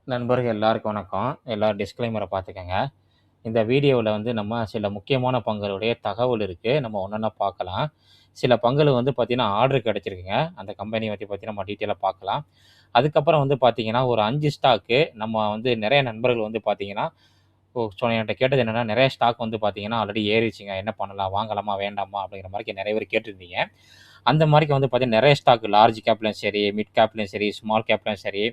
நண்பர்கள் எல்லாருக்கும் வணக்கம். எல்லாரும் டிஸ்க்ளைமர பார்த்துக்கங்க. இந்த வீடியோவுல வந்து நம்ம சில முக்கியமான பங்குகளுடைய தகவல் இருக்கு. நம்ம ஒன்னொன்னா பார்க்கலாம். சில பங்குகள் வந்து பார்த்தீங்கன்னா, ஆர்டர் கிடைச்சிருக்குங்க. அந்த கம்பெனிய பத்தி பத்தி நம்ம டீட்டெயிலா பார்க்கலாம். அதுக்கப்புறம் வந்து பார்த்தீங்கன்னா, ஒரு 5 ஸ்டாக்கு நம்ம வந்து நெறைய நண்பர்கள் வந்து பார்த்தீங்கன்னா, என்ட்ட கேட்டது என்னன்னா, நெறைய ஸ்டாக் வந்து பார்த்தீங்கன்னா, ஆல்ரெடி ஏறிருச்சுங்க. என்ன பண்ணலாம்? வாங்கலாமா? வேண்டாமா? அப்படிங்கிற மாரிக்கு நெறைய பேர் கேட்டிருந்தீங்க. அந்த மாரிக்கு வந்து பார்த்தீங்கன்னா, நெறைய ஸ்டாக் லார்ஜ் கேப்லயும் சரி, மிட் கேப்லயும் சரி, ஸ்மால் கேப்லயும் சரி,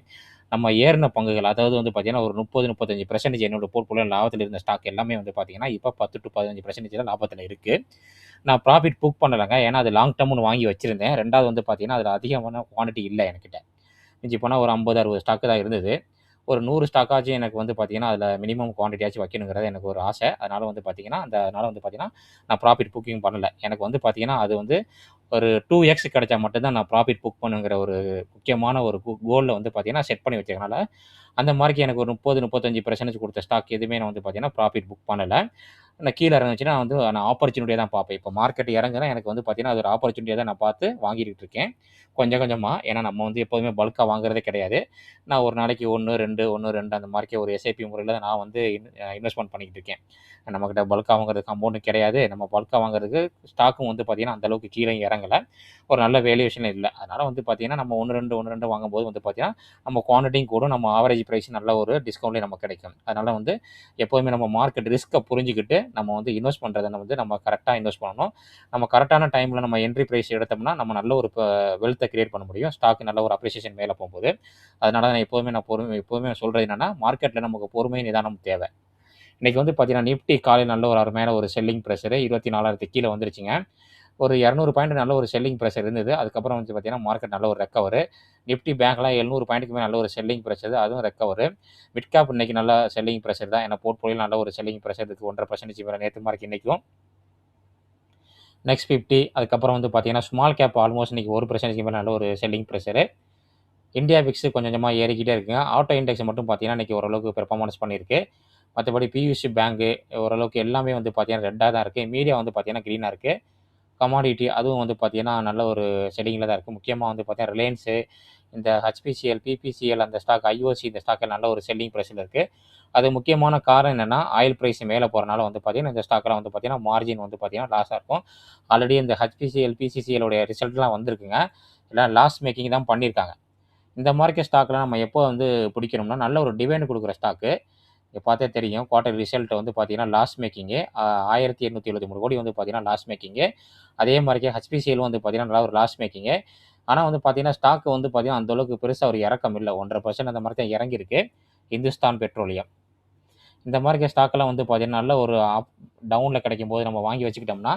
நம்ம ஏறுன பங்குகள் அதாவது வந்து பார்த்தீங்கன்னா, ஒரு 30, 35% என்னோட போர்ட்ஃபோலியோ லாபத்தில இருந்த ஸ்டாக் எல்லாமே வந்து பார்த்தீங்கன்னா, இப்ப 10-15% லாபத்தில இருக்கு. நான் ப்ராஃபிட் புக் பண்ணலங்க. ஏன்னா, அது லாங் டர்ம்னு வாங்கி வச்சிருந்தேன். 2வது வந்து பார்த்தீங்கன்னா, அதில அதிகமான குவான்டிட்டி இல்ல என்கிட்ட. மிஞ்சி போனா ஒரு 50, 60 ஸ்டாக் தான் இருந்தது. ஒரு 100 ஸ்டாக்காச்சும் எனக்கு வந்து பார்த்தீங்கன்னா, அதில மினிமம் குவான்டிட்டியாச்சும் வைக்கணுங்கிறது எனக்கு ஒரு ஆசை. அதனால வந்து பார்த்தீங்கன்னா, அதனால வந்து பார்த்தீங்கன்னா, நான் ப்ராஃபிட் புக்கிங் பண்ணல. எனக்கு வந்து பார்த்தீங்கன்னா, அது வந்து ஒரு 2x கிடைச்சா மட்டும் தான் நான் ப்ராஃபிட் புக் பண்ணுங்கிற ஒரு முக்கியமான ஒரு கோல்ல வந்து பார்த்தீங்கன்னா, செட் பண்ணி வச்சதுனால, அந்த மாரிக்கு எனக்கு ஒரு 30, 35% குடுத்த ஸ்டாக் எதுவுமே நான் வந்து பார்த்தீங்கன்னா, ப்ராஃபிட் புக் பண்ணல. நான் கீழ இறங்குச்சுன்னா வந்து நான் ஆப்பர்ச்சுனிட்டியா தான் பார்ப்பேன். இப்போ மார்க்கெட் இறங்குனா எனக்கு வந்து பார்த்தீங்கன்னா, அது ஒரு ஆப்பர்ச்சுனிட்டியா தான் நான் பார்த்து வாங்கிட்டு இருக்கேன். கொஞ்சம் கொஞ்சமா. ஏன்னா நம்ம வந்து எப்போதுமே பல்க்கா வாங்குறதே கிடையாது. நான் ஒரு நாளைக்கு 1, 2, 1, 2 அந்த மாரிக்கே ஒரு எஸ்ஐபி முறையில தான் நான் வந்து இன்வெஸ்ட்மென்ட் பண்ணிக்கிட்டு இருக்கேன். நம்மகிட்ட பல்க்கா வாங்குறதுக்கு அமௌண்ட்டும் கிடையாது. நம்ம பல்க்கா வாங்குறதுக்கு ஸ்டாக்கும் வந்து பார்த்தீங்கன்னா, அந்த அளவுக்கு கீழயும் இறங்கல. ஒரு நல்ல வேல்யூவேஷன் இல்ல. அதனால வந்து பார்த்தீங்கன்னா, நம்ம 1, 2, 1, 2 வாங்கும்போது வந்து பார்த்தீங்கன்னா, நம்ம குவான்டிட்டியும் கூடும். நம்ம ஆவரேஜ் பிரைஸ் நல்ல ஒரு டிஸ்கவுண்ட்லயும் நமக்கு கிடைக்கும். அதனால வந்து எப்போதுமே நம்ம மார்க்கெட் ரிஸ்க்க புரிஞ்சுக்கிட்டு, நம்ம வந்து இன்வெஸ்ட் பண்றத வந்து நம்ம கரெக்ட்டா இன்வெஸ்ட் பண்ணணும். நம்ம கரெக்ட்டான டைம்ல நம்ம என்ட்ரி பிரைஸ் எடுத்தோம்னா, நம்ம நல்ல ஒரு வெல்த்த கிரியேட் பண்ண முடியும். ஸ்டாக் நல்ல ஒரு அப்ரிசியேஷன் மேல போம்போது. அதனால தான் எப்போதுமே சொல்றது என்னன்னா, மார்க்கெட்ல நமக்கு பொறுமை, நிதானம் தேவ. இன்னைக்கு வந்து பார்த்தீங்கன்னா, நிஃப்டி காலையில நல்ல ஒரு அருமையான ஒரு செல்லிங் பிரஷர் 24,000 கீழ வந்துருச்சுங்க. ஒரு 200 பாயிண்ட் நல்ல ஒரு செல்லிங் பிரஷர் இருந்தது. அதுக்கப்புறம் வந்து பார்த்தீங்கன்னா, மார்க்கெட் நல்ல ஒரு ரெக்கவரு. நிஃப்டி பேங்க்லாம் 700 பாயிண்ட்டுக்கு மேல நல்ல ஒரு செல்லிங் பிரஷர் அதுவும் ரெக்கவரு. மிட் கேப் இன்னைக்கு நல்ல செல்லிங் பிரஷர் தான். ஏன்னா போர்ட்ஃபோலியோல நல்ல ஒரு செல்லிங் பிரஷர் இருக்கு. 1.5% மேல நேத்து மார்க் இன்னைக்கும். நெக்ஸ்ட் 50 அதுக்கப்புறம் வந்து பார்த்தீங்கன்னா, ஸ்மால் கேப் ஆல்மோஸ்ட் இன்னைக்கு 1% மேல நல்ல ஒரு செல்லிங் பிரஷரு. இந்தியா விக்ஸ் கொஞ்சம் கொஞ்சமா ஏறிக்கிட்டே இருக்குங்க. ஆட்டோ இண்டெக்ஸ் மட்டும் பார்த்தீங்கன்னா, இன்னைக்கு ஓரளவுக்கு பெர்ஃபார்மன்ஸ் பண்ணியிருக்கு. மத்தபடி பியூசி பேங்க் ஓரளவுக்கு எல்லாமே வந்து பார்த்தீங்கன்னா, ரெட்டா தான் இருக்கு. மீடியா வந்து பார்த்தீங்கன்னா, கிரீனா இருக்கு. கமாடிட்டி அதுவும் வந்து பார்த்தீங்கன்னா, நல்ல ஒரு செல்லிங்கில தான் இருக்கு. முக்கியமா வந்து பார்த்தீங்கன்னா, ரிலையன்ஸு, இந்த ஹெச்பிசிஎல், பிபிசிஎல் அந்த ஸ்டாக், ஐஓசி இந்த ஸ்டாக்ல நல்ல ஒரு செல்லிங் பிரைஸ்ல இருக்கு. அது முக்கியமான காரணம் என்னன்னா, ஆயில் பிரைஸ் மேல போறனால வந்து பார்த்தீங்கன்னா, இந்த ஸ்டாக்லாம் வந்து பார்த்தீங்கன்னா, மார்ஜின் வந்து பார்த்தீங்கன்னா, லாஸா இருக்கும். ஆல்ரெடி இந்த ஹெச்பிசிஎல், பிசிசிஎல் உடைய ரிசல்ட்லாம் வந்திருக்குங்க. எல்லாம் லாஸ் மேக்கிங் தான் பண்ணியிருக்காங்க. இந்த மார்க்கெட் ஸ்டாக்லாம் நம்ம எப்போ வந்து பிடிக்கணும்னா, நல்ல ஒரு டிவிடெண்ட் குடுக்குற ஸ்டாக்கு. இங்க பார்த்தா தெரியும். குவார்ட்டர் ரிசல்ட் வந்து பார்த்தீங்கன்னா, லாஸ் மேக்கிங்கு. 1873 கோடி வந்து பார்த்தீங்கன்னா, லாஸ் மேக்கிங்கு. அதே மாரிக்கே ஹெச்பிசிஎலும் வந்து பார்த்தீங்கன்னா, நல்ல ஒரு லாஸ் மேக்கிங்கு. ஆனா வந்து பார்த்தீங்கன்னா, ஸ்டாக் வந்து பார்த்தீங்கன்னா, அந்த அளவுக்கு பெருசா ஒரு இறக்கம் இல்ல. 1.5% அந்த மாரி தான் இறங்கியிருக்கு. இந்துஸ்தான் பெட்ரோலியம். இந்த மாரி ஸ்டாக்லாம் வந்து பார்த்தீங்கன்னா, நல்ல ஒரு டவுன்ல கிடைக்கும்போது நம்ம வாங்கி வச்சுக்கிட்டோம்னா,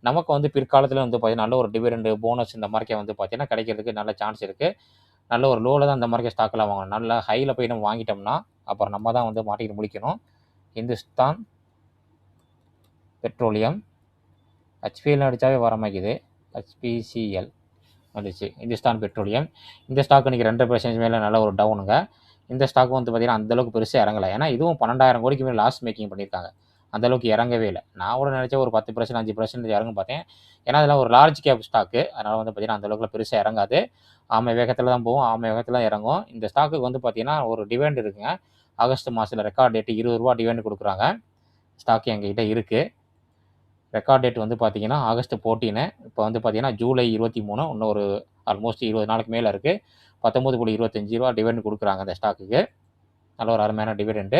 நமக்கு வந்து பிற்காலத்தில வந்து பார்த்தீங்கன்னா, நல்ல ஒரு டிவிடெண்ட், போனஸ் இந்த மாரிக்கே வந்து பார்த்தீங்கன்னா, கிடைக்கிறதுக்கு நல்ல சான்ஸ் இருக்கு. நல்ல ஒரு லோல தான் இந்த மாரி ஸ்டாக்லாம் வாங்கணும். நல்லா ஹைல போய் நம்ம வாங்கிட்டோம்னா, அப்புறம் நம்ம தான் வந்து மாட்டிக்கிட்டு முழிக்கணும். இந்துஸ்தான் பெட்ரோலியம். ஹெச்பிஎல்னு அடிச்சாவே வர மாட்டேங்குது. ஹெச்பிசிஎல் வந்துச்சு. இந்துஸ்தான் பெட்ரோலியம். இந்த ஸ்டாக் இன்னைக்கு 2% மேல நல்ல ஒரு டவுனுங்க. இந்த ஸ்டாக் வந்து பார்த்தீங்கன்னா, அந்த அளவுக்கு பெருசா இறங்கல. ஏன்னா, இதுவும் 12,000 கோடிக்கு மேல லாஸ் மேக்கிங் பண்ணியிருக்காங்க. அந்த அளவுக்கு இறங்கவே இல்ல. நான் கூட நினைச்சேன் ஒரு 10%, 5% இறங்கும்னு பார்த்தேன். ஏன்னா, அதெல்லாம் ஒரு லார்ஜ் கேப் ஸ்டாக்கு. அதனால வந்து பார்த்தீங்கன்னா, அந்த அளவுக்குலாம் பெருசா இறங்காது. ஆமை வேகத்தில தான் போகும். ஆமை வேகத்தில தான் இறங்கும். இந்த ஸ்டாக்குக்கு வந்து பார்த்தீங்கன்னா, ஒரு டிவிடெண்ட் இருக்குங்க. ஆகஸ்ட் மாசத்தில ரெக்கார்ட் டேட் ரூ. 20 டிவிடெண்ட் குடுக்குறாங்க. ஸ்டாக் எங்ககிட்ட இருக்கு. ரெக்கார்ட் டேட் வந்து பார்த்தீங்கன்னா, ஆகஸ்ட் 14 இப்போ வந்து பார்த்தீங்கன்னா, ஜூலை 23 இன்னும் ஒரு ஆல்மோஸ்ட் 20 நாளுக்கு மேல இருக்கு. ரூ. 19.25 டிவிடெண்ட் குடுக்குறாங்க அந்த ஸ்டாக்குக்கு. நல்ல ஒரு அருமையான டிவிடெண்ட்.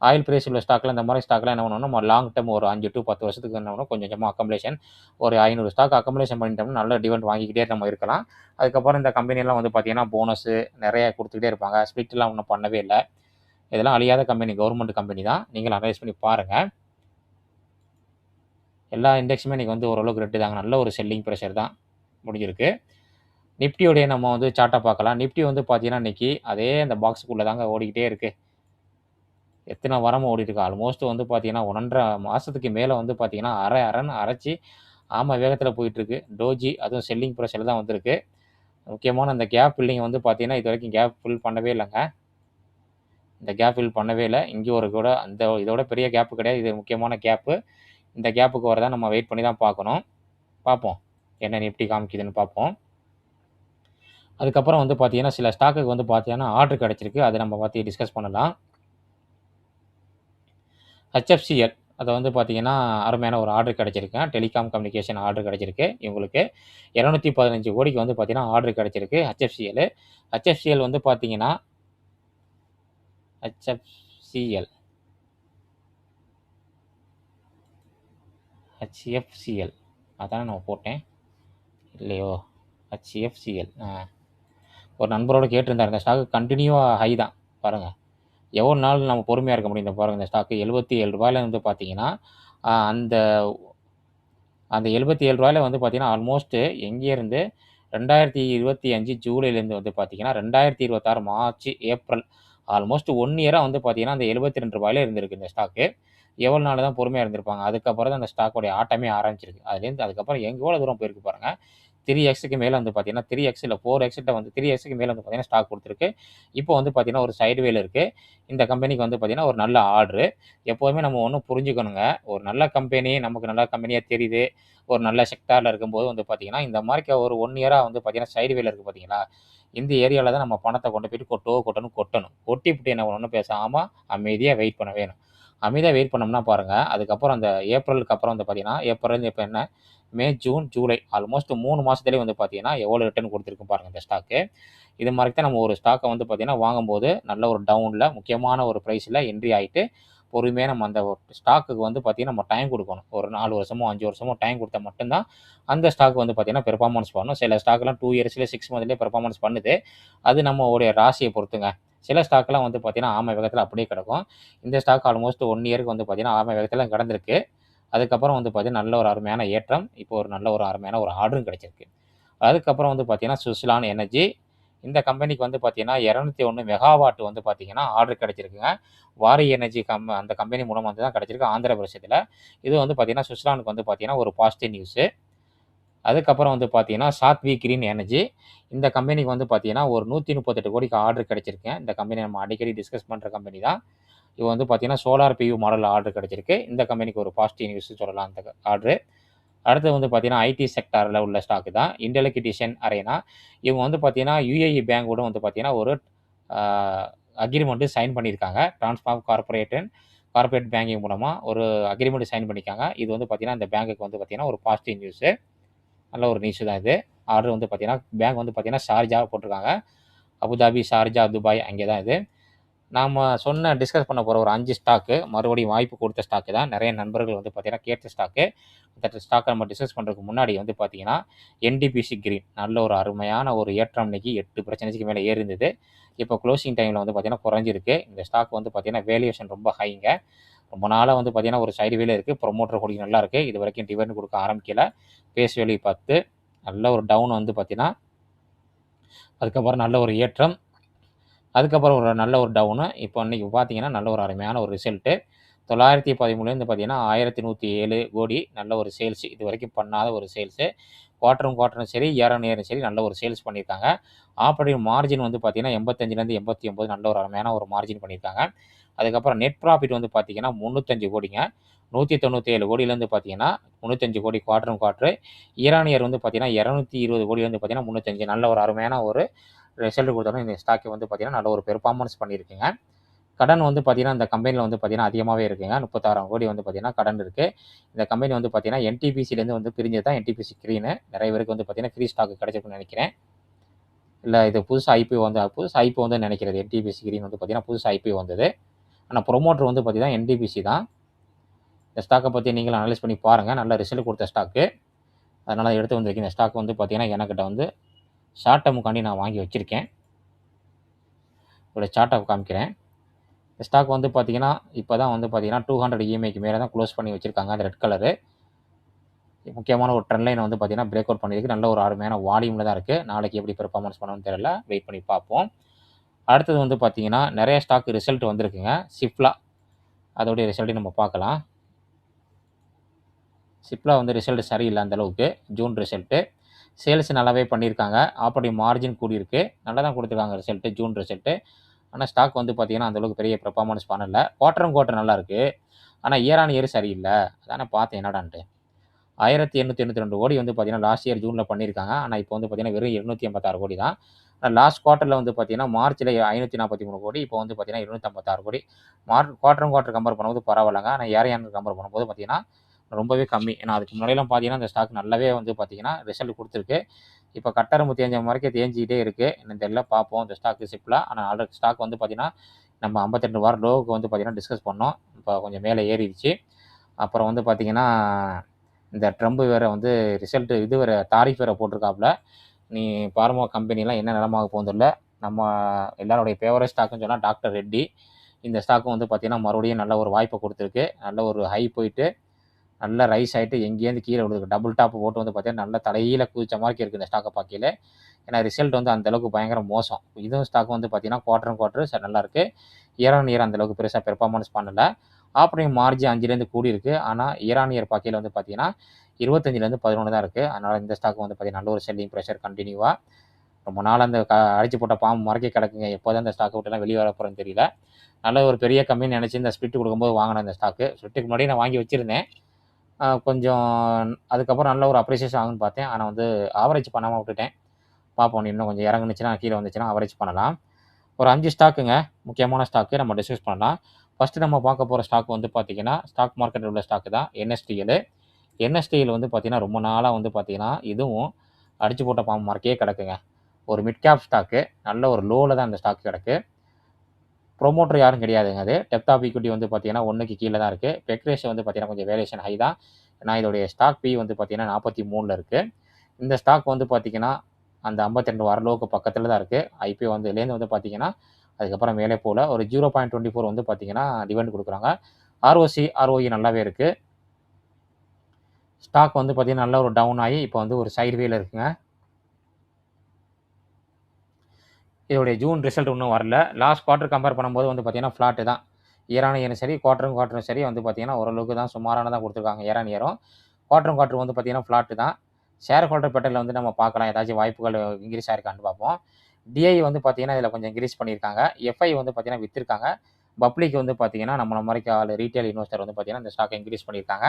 ஆயில் பிரைஸ் உள்ள ஸ்டாக்ல இந்த மாரி ஸ்டாக்லாம் என்ன பண்ணணும்னா, நம்ம லாங் டர்ம் ஒரு 5 டூ 10 வருஷத்துக்கு என்ன பண்ணணும், கொஞ்சம் கொஞ்சமா அக்கமுலேஷன் ஒரு 500 ஸ்டாக் அக்கமுலேஷன் பண்ணிட்டோம்னா, நல்ல டிவிடெண்ட் வாங்கிக்கிட்டே நம்ம இருக்கலாம். அதுக்கப்புறம் இந்த கம்பெனிலாம் வந்து பார்த்தீங்கன்னா, போனஸு நெறைய குடுத்துக்கிட்டே இருப்பாங்க. ஸ்ப்ளிட்லாம் இன்னும் பண்ணவே இல்ல. இதெல்லாம் அழியாத கம்பெனி, கவர்மெண்ட் கம்பெனி தான். நீங்களும் அனலைஸ் பண்ணி பாருங்க. எல்லா இண்டெக்ஸுமே இன்னைக்கு வந்து ஓரளவுக்கு ரெட்டு தாங்க. நல்ல ஒரு செல்லிங் பிரஷர் தான் முடிஞ்சிருக்கு. நிஃப்டியோடைய நம்ம வந்து சார்ட்ட பார்க்கலாம். நிஃப்டி வந்து பார்த்தீங்கன்னா, இன்னைக்கு அதே அந்த பாக்ஸுக்குள்ள தாங்க ஓடிக்கிட்டே இருக்கு. எத்தன வாரமா ஓடிட்டுருக்கு. ஆல்மோஸ்ட் வந்து பார்த்தீங்கன்னா, 1 1/2 மாசத்துக்கு மேல வந்து பார்த்தீங்கன்னா, அரன்னு அரைச்சு ஆமா வேகத்தில போயிட்டுருக்கு. டோஜி அதுவும் செல்லிங் பிரஷர்ல தான் வந்திருக்கு. முக்கியமான அந்த கேப் ஃபில்லிங் வந்து பார்த்தீங்கன்னா, இதுவரைக்கும் கேப் ஃபில் பண்ணவே இல்லங்க. இந்த கேப் ஃபில் பண்ணவே இல்ல. இங்க ஒரு கூட அந்த இதோட பெரிய கேப் கிடையாது. இது முக்கியமான கேப்பு. இந்த கேப்புக்கு வரத நம்ம வெயிட் பண்ணி தான் பார்க்கணும். பார்ப்போம். என்ன நிஃப்டி காமிக்குதுன்னு பார்ப்போம். அதுக்கப்புறம் வந்து பார்த்தீங்கன்னா, சில ஸ்டாக்குக்கு வந்து பார்த்தீங்கன்னா ஆர்டர் கிடைச்சிருக்கு. அத நம்ம பத்தி டிஸ்கஸ் பண்ணலாம். HFCL அத வந்து பார்த்தீங்கன்னா, அருமையான ஒரு ஆர்டர் கிடைச்சிருக்கு. டெலிகாம் கம்யூனிகேஷன் ஆர்டர் கிடைச்சிருக்கு இவங்களுக்கு. 215 கோடிக்கு வந்து பார்த்தீங்கன்னா, ஆர்டர் கிடைச்சிருக்கு HFCL. HFCL வந்து பார்த்தீங்கன்னா, HFCL HFCL அதானே நான் போட்டேன். இல்லையோ? HFCL ஒரு நண்பரோட கேட்டிருந்தாரு. இந்த ஸ்டாக் கன்டினியூவா ஹை தான். பாருங்க. எவ்வளோ நாள் நம்ம பொறுமையா இருக்க முடியும். இந்த பாருங்க இந்த ஸ்டாக் ரூ. 77ல வந்து பார்த்தீங்கன்னா, அந்த அந்த ரூ. 77ல வந்து பார்த்தீங்கன்னா, ஆல்மோஸ்ட் எங்கேருந்து 2025 ஜூலைலேருந்து வந்து பார்த்தீங்கன்னா, 2026 மார்ச், ஏப்ரல் ஆல்மோஸ்ட் 1 இயரா வந்து பார்த்தீங்கன்னா, அந்த ரூ. 72ல இருந்திருக்கு இந்த ஸ்டாக்கு. எவ்வளோ நாள் தான் பொறுமையா இருந்திருப்பாங்க. அதுக்கப்புறம் தான் அந்த ஸ்டாக்கோடைய ஆட்டமே ஆரம்பிச்சிருக்கு. அதுலேருந்து அதுக்கப்புறம் எவ்வளோ தூரம் போயிருக்கு பாருங்க. 3x மேல வந்து பார்த்தீங்கன்னா, 3x இல்ல 4x வந்து 3xக்கு மேல வந்து பார்த்தீங்கன்னா, ஸ்டாக் குடுத்துருக்கு. இப்போ வந்து பார்த்தீங்கன்னா, ஒரு சைட்வேல இருக்கு. இந்த கம்பெனிக்கு வந்து பார்த்தீங்கன்னா, ஒரு நல்ல ஆர்டரு. எப்போதுமே நம்ம ஒண்ணு புரிஞ்சுக்கணுங்க. ஒரு நல்ல கம்பெனி, நமக்கு நல்ல கம்பெனியா தெரியுது. ஒரு நல்ல செக்டார்ல இருக்கும்போது வந்து பார்த்தீங்கன்னா, இந்த மாரிக்க ஒரு 1 இயரா வந்து பார்த்தீங்கன்னா, சைட்வேல இருக்கு பார்த்தீங்களா? இந்த ஏரியால தான் நம்ம பணத்த கொண்டு போயிட்டு கொட்டணும். கொட்டிப்புட்டு என்ன பண்ணணும், பேசாம அமைதியா வெயிட் பண்ண வேணும். அமைதியா வெயிட் பண்ணோம்னா பாருங்க, அதுக்கப்புறம் அந்த ஏப்ரலுக்கு அப்புறம் வந்து பார்த்தீங்கன்னா, ஏப்ரல் இப்ப என்ன மே, ஜூன், ஜூலை ஆல்மோஸ்ட் 3 மாசத்திலேயே வந்து பார்த்தீங்கன்னா, எவ்வளோ ரிட்டர்ன் குடுத்துருக்கு பாருங்க இந்த ஸ்டாக்கு. இது மாரி தான் நம்ம ஒரு ஸ்டாக்க வந்து பார்த்தீங்கன்னா, வாங்கும்போது நல்ல ஒரு டவுன்ல முக்கியமான ஒரு பிரைஸ்ல என்ட்ரி ஆயிட்டு, பொறுமையா நம்ம அந்த ஸ்டாக்குக்கு வந்து பார்த்தீங்கன்னா, நம்ம டைம் குடுக்கணும். ஒரு 4 வருஷமோ, 5 வருஷமோ டைம் குடுத்தா மட்டும் தான், அந்த ஸ்டாக் வந்து பார்த்தீங்கன்னா, பெர்ஃபார்மன்ஸ் பண்ணும். சில ஸ்டாக்லாம் 2 இயர்ஸ்லயே, 6 மந்த்லயே பெர்ஃபார்மன்ஸ் பண்ணுது. அது நம்மளுடைய ராசிய பொறுத்துங்க. சில ஸ்டாக்லாம் வந்து பார்த்தீங்கன்னா, ஆமை வேகத்தில அப்படியே கிடக்கும். இந்த ஸ்டாக் ஆல்மோஸ்ட் 1 இயருக்கு வந்து பார்த்தீங்கன்னா, ஆமை வேகத்தில கடந்திருக்கு. அதுக்கப்புறம் வந்து பார்த்தீங்கன்னா, நல்ல ஒரு அருமையான ஏற்றம். இப்போ ஒரு நல்ல ஒரு அருமையான ஒரு ஆர்டரும் கிடைச்சிருக்கு. அதுக்கப்புறம் வந்து பார்த்தீங்கன்னா, சுஸ்லான் எனர்ஜி. இந்த கம்பெனிக்கு வந்து பார்த்தீங்கன்னா, 201 மெகாவாட் வந்து பார்த்தீங்கன்னா, ஆர்டர் கிடைச்சிருக்குங்க. வாரி எனர்ஜி அந்த கம்பெனி மூலமா வந்து தான் கிடைச்சிருக்கு ஆந்திர பிரதேசத்தில. இது வந்து பார்த்தீங்கன்னா, சுஸ்லானுக்கு வந்து பார்த்தீங்கன்னா, ஒரு பாசிட்டிவ் நியூஸு. அதுக்கப்புறம் வந்து பார்த்தீங்கன்னா, சாத்வி கிரீன் எனர்ஜி. இந்த கம்பெனிக்கு வந்து பார்த்தீங்கன்னா, ஒரு 138 கோடிக்கு ஆர்டர் கிடைச்சிருக்குங்க. இந்த கம்பெனி நம்ம அடிக்கடி டிஸ்கஸ் பண்ற கம்பெனி தான். இது வந்து பார்த்தீங்கன்னா, சோலார் PV மாடல்ல ஆர்டர் கிடைச்சிருக்கு. இந்த கம்பெனிக்கு ஒரு பாசிட்டிவ் நியூஸ்ன்னு சொல்லலாம் அந்த ஆர்டரு. அடுத்து வந்து பார்த்தீங்கன்னா, ஐடி செக்டார்ல உள்ள ஸ்டாக் தான். இண்டெல் கிட்டிஷன் அரேனா. இவங்க வந்து பார்த்தீங்கன்னா, UAE பேங்கோட வந்து பார்த்தீங்கன்னா, ஒரு ஆ அக்ரீமெண்ட் சைன் பண்ணியிருக்காங்க. டிரான்ஸ்ஃபார்ம் கார்ப்பரேட் பேங்கிங் மூலமா ஒரு அக்ரீமெண்ட் சைன் பண்ணியிருக்காங்க. இது வந்து பார்த்தீங்கன்னா, இந்த பேங்க்குக்கு வந்து பார்த்தீங்கன்னா, ஒரு பாசிட்டிவ் நியூஸு. நல்ல ஒரு நியூஸ் தான் இது. ஆர்டர் வந்து பார்த்தீங்கன்னா, பேங்க் வந்து பார்த்தீங்கன்னா, ஷார்ஜா போட்டிருக்காங்க. அபுதாபி, ஷார்ஜா, துபாய் அங்கே தான் இது. நாம டிஸ்கஸ் பண்ண போற ஒரு 5 ஸ்டாக்கு மறுபடியும் வாய்ப்பு கொடுத்த ஸ்டாக்கு தான். நெறைய நண்பர்கள் வந்து பார்த்தீங்கன்னா, கேட்ட ஸ்டாக்கு. இந்த ஸ்டாக்க நம்ம டிஸ்கஸ் பண்றதுக்கு முன்னாடி வந்து பார்த்தீங்கன்னா, NTPC கிரீன் நல்ல ஒரு அருமையான ஒரு ஏற்றம் இன்னைக்கு 8% மேல ஏறி இருந்தது. இப்போ குளோசிங் டைம்ல வந்து பார்த்தீங்கன்னா, குறைஞ்சிருக்கு. இந்த ஸ்டாக் வந்து பார்த்தீங்கன்னா, வேல்யூவேஷன் ரொம்ப ஹைங்க. ரொம்ப நாளா வந்து பார்த்தீங்கன்னா, ஒரு சைடு வேல இருக்கு. ப்ரமோட்டர் ஹோல்டிங் நல்லா இருக்கு. இதுவரைக்கும் டிவிடெண்ட் குடுக்க ஆரம்பிக்கல. ஃபேஸ் வேல்யூ 10 நல்ல ஒரு டவுன் வந்து பார்த்தீங்கன்னா, அதுக்கப்புறம் நல்ல ஒரு ஏற்றம். அதுக்கப்புறம் ஒரு நல்ல ஒரு டவுனு. இப்போ இன்னைக்கு பார்த்தீங்கன்னா, நல்ல ஒரு அருமையான ஒரு ரிசல்ட்டு. 913லேருந்து பார்த்தீங்கன்னா, 1107 கோடி நல்ல ஒரு சேல்ஸ். இதுவரைக்கும் பண்ணாத ஒரு சேல்ஸு. குவார்ட்டரும் சரி, இயர் ஆன் இயரும் சரி நல்ல ஒரு சேல்ஸ் பண்ணியிருக்காங்க. ஆப்பரேட்டிங் மார்ஜின் வந்து பார்த்தீங்கன்னா, 85லேருந்து 89 நல்ல ஒரு அருமையான ஒரு மார்ஜின் பண்ணியிருக்காங்க. அதுக்கப்புறம் நெட் ப்ராஃபிட் வந்து பார்த்தீங்கன்னா, 305 கோடிங்க. 197 கோடியிலேருந்து பார்த்தீங்கன்னா, 305 கோடி குவார்ட்டரு. இயர் ஆன் இயர் வந்து பார்த்தீங்கன்னா, 220 கோடியிலேருந்து பார்த்தீங்கன்னா, 305 நல்ல ஒரு அருமையான ஒரு ரிசல்ட் கொடுத்தாலும் இந்த ஸ்டாக் வந்து பார்த்தீங்கன்னா, நல்ல ஒரு பெர்ஃபார்மன்ஸ் பண்ணியிருக்குங்க. கடன் வந்து பார்த்தீங்கன்னா, இந்த கம்பெனில வந்து பார்த்தீங்கன்னா, அதிகமாவே இருக்குங்க. 36,000 கோடி வந்து பார்த்தீங்கன்னா, கடன் இருக்கு. இந்த கம்பெனி வந்து பார்த்தீங்கன்னா, NTPCலேருந்து வந்து பிரிஞ்சது தான் NTPC கிரீனு. நெறைய பேருக்கு வந்து பார்த்தீங்கன்னா, ஃப்ரீ ஸ்டாக் கிடைச்சிருக்கும்னு நெனைக்கிறேன். இல்ல இது புதுசா IPO வந்ததுன்னு நெனைக்கிறேன். NTPC கிரீன் வந்து பார்த்தீங்கன்னா, புதுசா IPO வந்தது. ஆனா புரமோட்டர் வந்து பார்த்தீங்கன்னா, NTPC தான். இந்த ஸ்டாக்க பத்தி நீங்களும் அனலைஸ் பண்ணி பாருங்க. நல்ல ரிசல்ட் குடுத்த ஸ்டாக்கு. அதனால எடுத்து வந்திருக்கேன். இந்த ஸ்டாக் வந்து பார்த்தீங்கன்னா, எனக்கிட்ட வந்து ஷார்ட் டெர்முக்காண்டி நான் வாங்கி வச்சிருக்கேன். இதோட சார்ட்ட காமிக்கிறேன். இந்த ஸ்டாக் வந்து பார்த்தீங்கன்னா, இப்ப தான் வந்து பார்த்தீங்கன்னா, 200 EMIக்கு மேல தான் குளோஸ் பண்ணி வச்சிருக்காங்க. அந்த ரெட் கலரு. முக்கியமான ஒரு ட்ரெண்ட் லைன் வந்து பார்த்தீங்கன்னா, பிரேக் அவுட் பண்ணியிருக்கு. நல்ல ஒரு அருமையான வால்யூம்ல தான் இருக்கு. நாளைக்கு எப்படி பெர்ஃபார்மன்ஸ் பண்ணும்னு தெரியல. வெயிட் பண்ணி பார்ப்போம். அடுத்தது வந்து பார்த்தீங்கன்னா, நெறைய ஸ்டாக் ரிசல்ட் வந்திருக்குங்க. சிப்லா அதோடைய ரிசல்ட்டையும் நம்ம பார்க்கலாம். சிப்லா வந்து ரிசல்ட் சரியில்ல அந்த அளவுக்கு. June result. சேல்ஸ் நல்லாவே பண்ணியிருக்காங்க. ஆப்பரேட்டிங் மார்ஜின் கூடியிருக்கு. நல்லா தான் குடுத்துருக்காங்க ரிசல்ட்டு, ஜூன் ரிசல்ட்டு. ஆனா ஸ்டாக் வந்து பார்த்தீங்கன்னா, அந்த அளவுக்கு பெரிய பெர்ஃபார்மன்ஸ் பண்ணல. குவார்ட்டர் நல்லா இருக்கு. ஆனா இயர் ஆன் இயர் சரியில்ல. அதான் நான் பார்த்தேன் என்னடான்ட்டு. 1882 கோடி வந்து பார்த்தீங்கன்னா, லாஸ்ட் இயர் ஜூன்ல பண்ணியிருக்காங்க. ஆனா இப்போ வந்து பார்த்தீங்கன்னா, வெறும் 286 கோடி தான். லாஸ்ட் குவார்ட்டரில் வந்து பார்த்தீங்கன்னா மார்ச்சில் 543 கோடி, இப்போ வந்து பார்த்தீங்கன்னா 256 கோடி. குவார்ட்டர் கம்பேர் பண்ணும்போது பரவாயில்லைங்க. ஆனால் ஏர் கம்பேர் பண்ணும்போது பார்த்தீங்கன்னா ரொம்பவே கம்மி. ஏன்னா அதுக்கு முன்னாடிலாம் பார்த்தீங்கன்னா இந்த ஸ்டாக் நல்லாவே வந்து பார்த்தீங்கன்னா ரிசல்ட் கொடுத்துருக்கு. இப்போ கட்டெரும்பு தேஞ்ச மாதிரிக்கே தேஞ்சிக்கிட்டே இருக்குது. இன்னும் தெரியல, பார்ப்போம் இந்த ஸ்டாக் சிப்பில். ஆனால் ஆல்ரெடி ஸ்டாக் வந்து பார்த்தீங்கன்னா நம்ம 52 வார லோவுக்கு வந்து பார்த்தீங்கன்னா டிஸ்கஸ் பண்ணோம். இப்போ கொஞ்சம் மேலே ஏறிடுச்சு. அப்புறம் வந்து பார்த்தீங்கன்னா இந்த ட்ரம்ப் வேறு வந்து ரிசல்ட்டு இது வேறு தாரிஃப் வேறு போட்டிருக்காப்புல. நீ பார்மா கம்பெனிலாம் என்ன நிலமாக போகுதில்ல. நம்ம எல்லாருடைய ஃபேவரட் ஸ்டாக்குன்னு சொன்னால் டாக்டர் ரெட்டி. இந்த ஸ்டாக்கும் வந்து பார்த்தீங்கன்னா மறுபடியும் நல்ல ஒரு வாய்ப்பை கொடுத்துருக்கு. நல்ல ஒரு ஹை போயிட்டு நல்லா ரைஸ் ஆகிட்டு எங்கேருந்து கீழே விழுது டபுள் டாப் போட்டு வந்து பார்த்தீங்கன்னா நல்ல தலையில் குதிச்ச மாதிரி இருக்குது இந்த ஸ்டாக்கை பார்க்கையில. ஏன்னா ரிசல்ட் வந்து அந்தளவுக்கு பயங்கர மோசம். இதுவும் ஸ்டாக் வந்து பார்த்தீங்கன்னா குவார்ட்டர் சார் நல்லாயிருக்கு. இயர் ஆன் இயர் அந்தளவுக்கு பெருசாக பெர்ஃபார்மன்ஸ் பண்ணலை. ஆப்ரேட்டிங் மார்ஜின் 5லேருந்து கூடி இருக்குது. ஆனால் இயர் ஆன் இயர் பார்க்கையில் வந்து பார்த்தீங்கன்னா 25லேருந்து 11 தான் இருக்குது. அதனால் இந்த ஸ்டாக் வந்து பார்த்தீங்கன்னா நல்ல ஒரு செல்லிங் ப்ரெஷர் கண்டினியூவாக ரொம்ப நாள் அந்த அடிச்சு போட்ட பாம்பு மறக்க கிடக்குங்க. எப்போ தான் இந்த ஸ்டாக்கை விட்டுலாம் வெளியே வர போகிறேன்னு தெரியல. நல்ல ஒரு பெரிய கம்பெனி நினச்சி இந்த ஸ்பிரிட் கொடுக்கும்போது வாங்கினேன் இந்த ஸ்டாக்கு. ஸ்பிரிட்டுக்கு முன்னாடி நான் வாங்கி வச்சுருந்தேன். கொஞ்சம் அதுக்கப்புறம் நல்ல ஒரு அப்ரிசியேஷன் ஆகுன்னு பார்த்தேன். ஆனால் வந்து ஆவரேஜ் பண்ணாமல் விட்டுட்டேன். பார்ப்போம் இன்னும் கொஞ்சம் இறங்குனுச்சுன்னா கீழே வந்துச்சுன்னா ஆவரேஜ் பண்ணலாம். ஒரு 5 ஸ்டாக்குங்க, முக்கியமான ஸ்டாக்கு நம்ம டிஸ்கஸ் பண்ணலாம். ஃபஸ்ட்டு நம்ம பார்க்க போகிற ஸ்டாக் வந்து பார்த்திங்கன்னா ஸ்டாக் மார்க்கெட்டில் உள்ள ஸ்டாக்கு தான் என்எஸ்டிஎல். என்எஸ்டிஎல் வந்து பார்த்திங்கன்னா ரொம்ப நாளாக வந்து பார்த்திங்கன்னா இதுவும் அடிச்சு போட்ட பாம்பு மார்க்கே கிடக்குங்க. ஒரு மிட் கேப் ஸ்டாக்கு, நல்ல ஒரு லோவில் தான் இந்த ஸ்டாக் கிடக்கு. ப்ரொமோட்டர் யாரும் கிடையாதுங்க. அது டெப்த் ஆஃப் ஈக்விட்டி வந்து பார்த்தீங்கன்னா 1க்கு கீழே தான் இருக்குது. பெக் ரேஷியோ வந்து பார்த்தீங்கன்னா கொஞ்சம் வேரியேஷன் ஹை தான். ஏன்னா இதோடைய ஸ்டாக் பி வந்து பார்த்தீங்கன்னா 43ல் இருக்குது. இந்த ஸ்டாக் வந்து பார்த்தீங்கன்னா அந்த 52 வார லோவுக்கு பக்கத்தில் தான் இருக்குது. ஐபிஓ வந்து இதுலேருந்து வந்து பார்த்தீங்கன்னா அதுக்கப்புறம் மேலே போகல. ஒரு 0.24 வந்து பார்த்தீங்கன்னா டிவிடெண்ட் கொடுக்குறாங்க. ஆர்ஓசி ஆர்ஓஇ நல்லாவே இருக்குது. ஸ்டாக் வந்து பார்த்தீங்கன்னா நல்ல ஒரு டவுன் ஆகி இப்போ வந்து ஒரு சைடு வேல இருக்குங்க. இதோடைய ஜூன் ரிசல்ட் இன்னும் வரல. லாஸ்ட் குவார்ட்டர் கம்பேர் பண்ணும்போது வந்து பார்த்தீங்கன்னா ஃப்ளாட்டு தான். இயர் ஆன் இயரும் சரி, குவார்ட்டரும் சரி வந்து பார்த்தீங்கன்னா ஓரளவுக்கு தான் சுமாரானதாக கொடுத்துருக்காங்க. இயர் ஆன் இயரும் குவார்ட்டர் வந்து பார்த்தீங்கன்னா ஃப்ளாட்டு தான். ஷேர் ஹோல்டர் பேட்டர்னில் வந்து நம்ம பார்க்கலாம், ஏதாச்சும் வாய்ப்புகள் இன்க்ரீஸ் ஆயிருக்கான்னு பார்ப்போம். டிஐ வந்து பார்த்தீங்கன்னா இதில் கொஞ்சம் இன்க்ரீஸ் பண்ணியிருக்காங்க. எஃப்ஐ வந்து பார்த்தீங்கன்னா விற்றுருக்காங்க. பப்ளிக் வந்து பார்த்தீங்கன்னா நம்மள மாதிரி ரீட்டைல் இன்வெஸ்டர் வந்து பார்த்தீங்கன்னா இந்த ஸ்டாக்கை இன்க்ரீஸ் பண்ணியிருக்காங்க.